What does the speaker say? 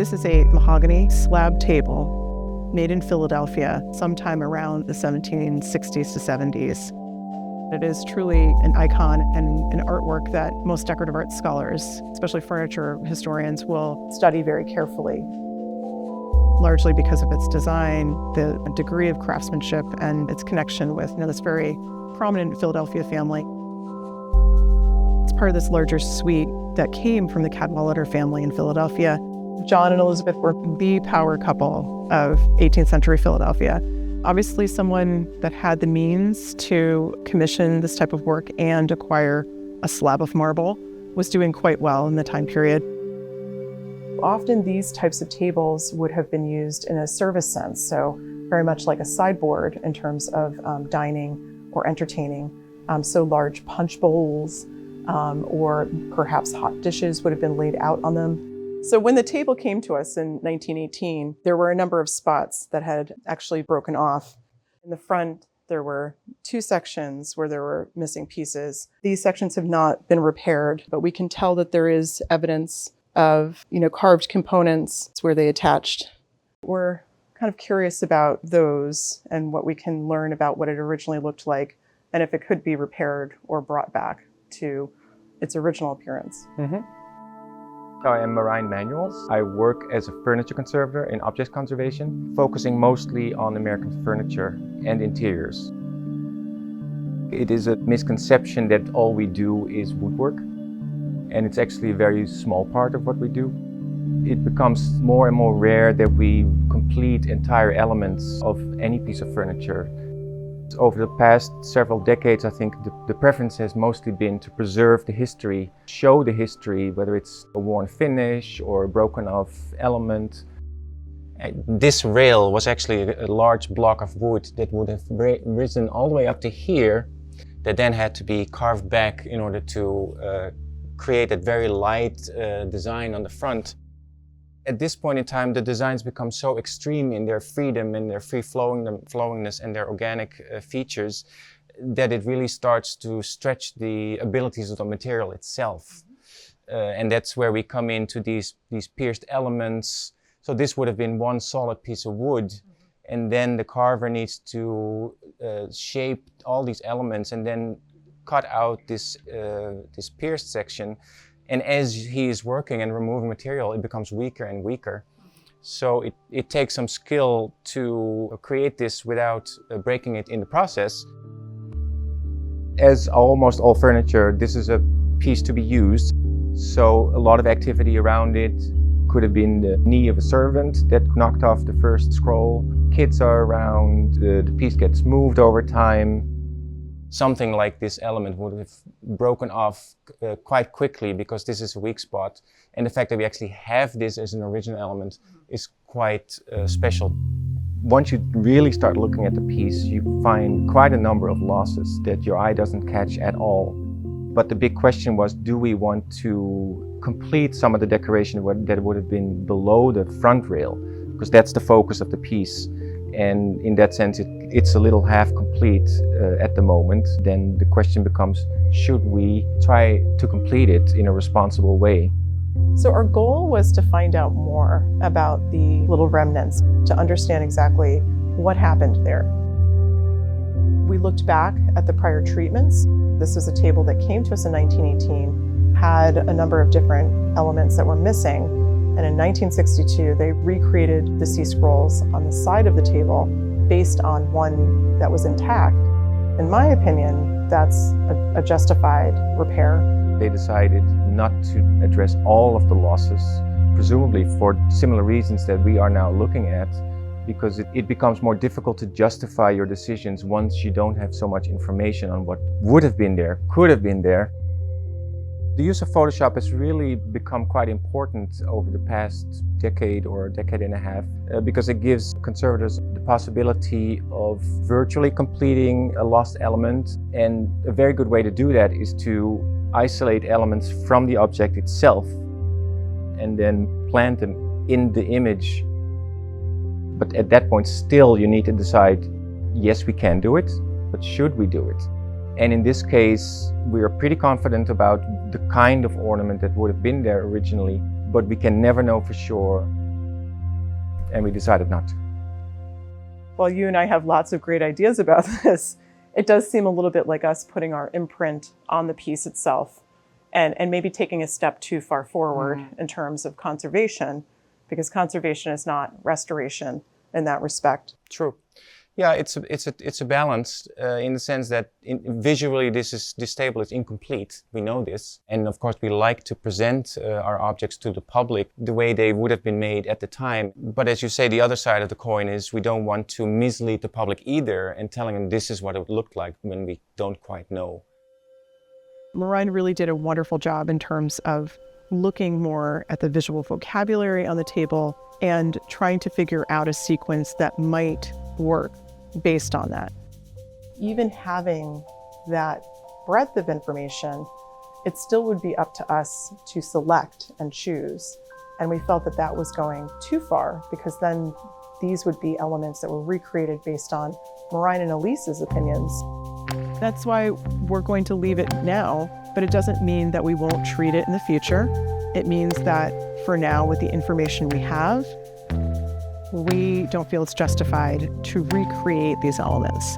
This is a mahogany slab table made in Philadelphia sometime around the 1760s to 70s. It is truly an icon and an artwork that most decorative art scholars, especially furniture historians, will study very carefully, largely because of its design, the degree of craftsmanship, and its connection with this very prominent Philadelphia family. It's part of this larger suite that came from the Cadwalader family in Philadelphia. John and Elizabeth were the power couple of 18th century Philadelphia. Obviously someone that had the means to commission this type of work and acquire a slab of marble was doing quite well in the time period. Often these types of tables would have been used in a service sense, so very much like a sideboard in terms of dining or entertaining. So large punch bowls or perhaps hot dishes would have been laid out on them. So when the table came to us in 1918, there were a number of spots that had actually broken off. In the front, there were two sections where there were missing pieces. These sections have not been repaired, but we can tell that there is evidence of, carved components where they attached. We're kind of curious about those and what we can learn about what it originally looked like and if it could be repaired or brought back to its original appearance. I am Marijn Manuels. I work as a furniture conservator in object conservation, focusing mostly on American furniture and interiors. It is a misconception that all we do is woodwork, and it's actually a very small part of what we do. It becomes more and more rare that we complete entire elements of any piece of furniture. Over the past several decades, I think the preference has mostly been to preserve the history, show the history, whether it's a worn finish or a broken off element. This rail was actually a large block of wood that would have risen all the way up to here, that then had to be carved back in order to create a very light design on the front. At this point in time, the designs become so extreme in their freedom and their free-flowingness and their organic features that it really starts to stretch the abilities of the material itself. And that's where we come into these pierced elements. So this would have been one solid piece of wood, and then the carver needs to shape all these elements and then cut out this pierced section. And as he is working and removing material, it becomes weaker and weaker. So it takes some skill to create this without breaking it in the process. As almost all furniture, this is a piece to be used. So a lot of activity around it. Could have been the knee of a servant that knocked off the first scroll. Kids are around, the piece gets moved over time. Something like this element would have broken off quite quickly because this is a weak spot. And the fact that we actually have this as an original element is quite special. Once you really start looking at the piece, you find quite a number of losses that your eye doesn't catch at all. But the big question was, do we want to complete some of the decoration that would have been below the front rail? Because that's the focus of the piece. And in that sense, it's a little half complete at the moment. Then the question becomes, should we try to complete it in a responsible way? So our goal was to find out more about the little remnants, to understand exactly what happened there. We looked back at the prior treatments. This was a table that came to us in 1918, had a number of different elements that were missing. And in 1962, they recreated the C scrolls on the side of the table based on one that was intact. In my opinion, that's a justified repair. They decided not to address all of the losses, presumably for similar reasons that we are now looking at, because it becomes more difficult to justify your decisions once you don't have so much information on what would have been there, could have been there. The use of Photoshop has really become quite important over the past decade or a decade and a half because it gives conservators the possibility of virtually completing a lost element. And a very good way to do that is to isolate elements from the object itself and then plant them in the image. But at that point, still you need to decide, yes, we can do it, but should we do it? And in this case, we are pretty confident about the kind of ornament that would have been there originally, but we can never know for sure and we decided not to. While you and I have lots of great ideas about this, it does seem a little bit like us putting our imprint on the piece itself and maybe taking a step too far forward in terms of conservation, because conservation is not restoration in that respect. True. Yeah, it's a balance in the sense that visually this table is incomplete. We know this, and of course we like to present our objects to the public the way they would have been made at the time. But as you say, the other side of the coin is we don't want to mislead the public either and telling them this is what it looked like when we don't quite know. Marijn really did a wonderful job in terms of looking more at the visual vocabulary on the table and trying to figure out a sequence that might work based on that. Even having that breadth of information, it still would be up to us to select and choose. And we felt that that was going too far, because then these would be elements that were recreated based on Marijn and Alyce's opinions. That's why we're going to leave it now, but it doesn't mean that we won't treat it in the future. It means that for now, with the information we have, we don't feel it's justified to recreate these elements.